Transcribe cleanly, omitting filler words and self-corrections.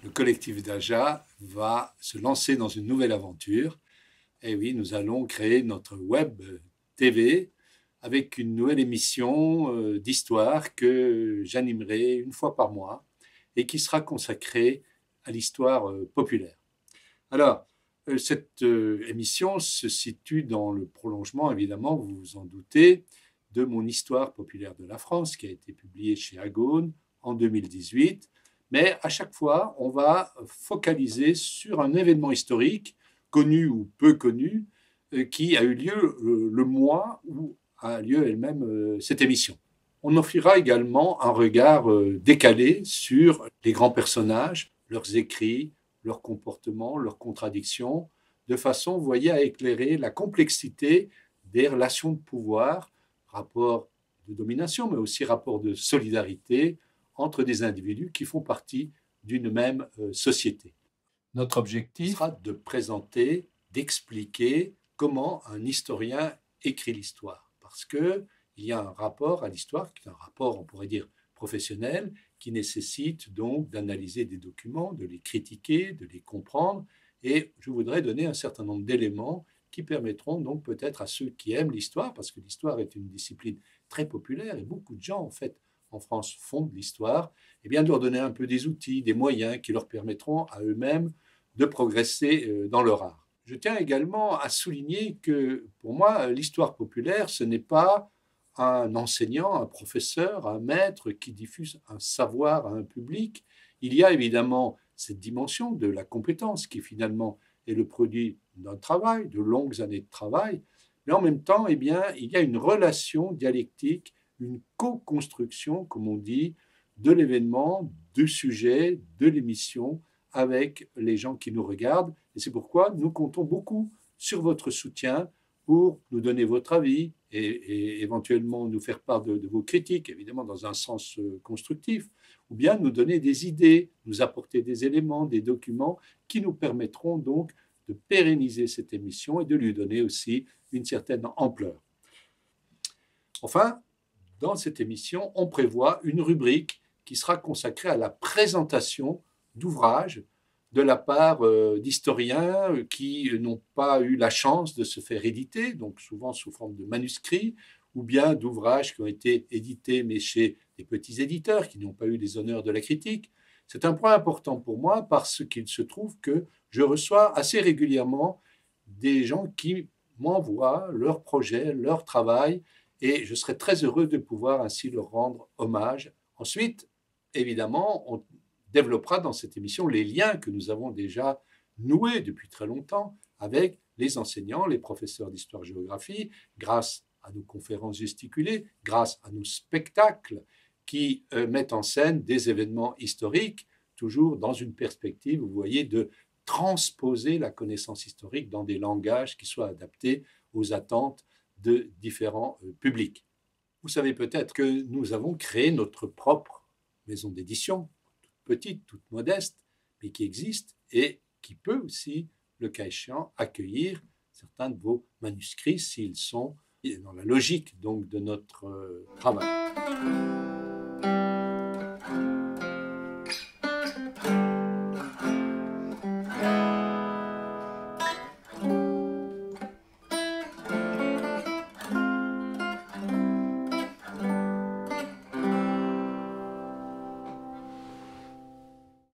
le collectif d'Aja va se lancer dans une nouvelle aventure. Et oui, nous allons créer notre web TV avec une nouvelle émission d'histoire que j'animerai une fois par mois et qui sera consacrée à l'histoire populaire. Alors, cette émission se situe dans le prolongement, évidemment, vous vous en doutez, de mon Histoire populaire de la France, qui a été publiée chez Agone en 2018. Mais à chaque fois, on va focaliser sur un événement historique, connu ou peu connu, qui a eu lieu le mois où a lieu elle-même cette émission. On offrira également un regard décalé sur les grands personnages, leurs écrits, leurs comportements, leurs contradictions, de façon, vous voyez, à éclairer la complexité des relations de pouvoir, rapports de domination, mais aussi rapports de solidarité entre des individus qui font partie d'une même société. Notre objectif sera de présenter, d'expliquer comment un historien écrit l'histoire, parce qu'il y a un rapport à l'histoire, qui est un rapport, on pourrait dire, professionnel, qui nécessite donc d'analyser des documents, de les critiquer, de les comprendre, et je voudrais donner un certain nombre d'éléments qui permettront donc peut-être à ceux qui aiment l'histoire, parce que l'histoire est une discipline très populaire, et beaucoup de gens, en fait, en France, font de l'histoire, et bien de leur donner un peu des outils, des moyens qui leur permettront à eux-mêmes de progresser dans leur art. Je tiens également à souligner que, pour moi, l'histoire populaire, ce n'est pas un enseignant, un professeur, un maître qui diffuse un savoir à un public. Il y a évidemment cette dimension de la compétence qui finalement est le produit d'un travail, de longues années de travail, mais en même temps, eh bien, il y a une relation dialectique, une co-construction, comme on dit, de l'événement, du sujet, de l'émission avec les gens qui nous regardent. Et c'est pourquoi nous comptons beaucoup sur votre soutien pour nous donner votre avis et éventuellement nous faire part de vos critiques, évidemment dans un sens constructif, ou bien nous donner des idées, nous apporter des éléments, des documents qui nous permettront donc de pérenniser cette émission et de lui donner aussi une certaine ampleur. Enfin, dans cette émission, on prévoit une rubrique qui sera consacrée à la présentation d'ouvrages de la part d'historiens qui n'ont pas eu la chance de se faire éditer, donc souvent sous forme de manuscrits, ou bien d'ouvrages qui ont été édités, mais chez des petits éditeurs qui n'ont pas eu les honneurs de la critique. C'est un point important pour moi parce qu'il se trouve que je reçois assez régulièrement des gens qui m'envoient leurs projets, leur travail, et je serais très heureux de pouvoir ainsi leur rendre hommage. Ensuite, évidemment, on développera dans cette émission les liens que nous avons déjà noués depuis très longtemps avec les enseignants, les professeurs d'histoire-géographie, grâce à nos conférences gesticulées, grâce à nos spectacles qui mettent en scène des événements historiques, toujours dans une perspective, vous voyez, de transposer la connaissance historique dans des langages qui soient adaptés aux attentes de différents publics. Vous savez peut-être que nous avons créé notre propre maison d'édition, toute petite, toute modeste, mais qui existe et qui peut aussi, le cas échéant, accueillir certains de vos manuscrits s'ils sont dans la logique donc de notre travail.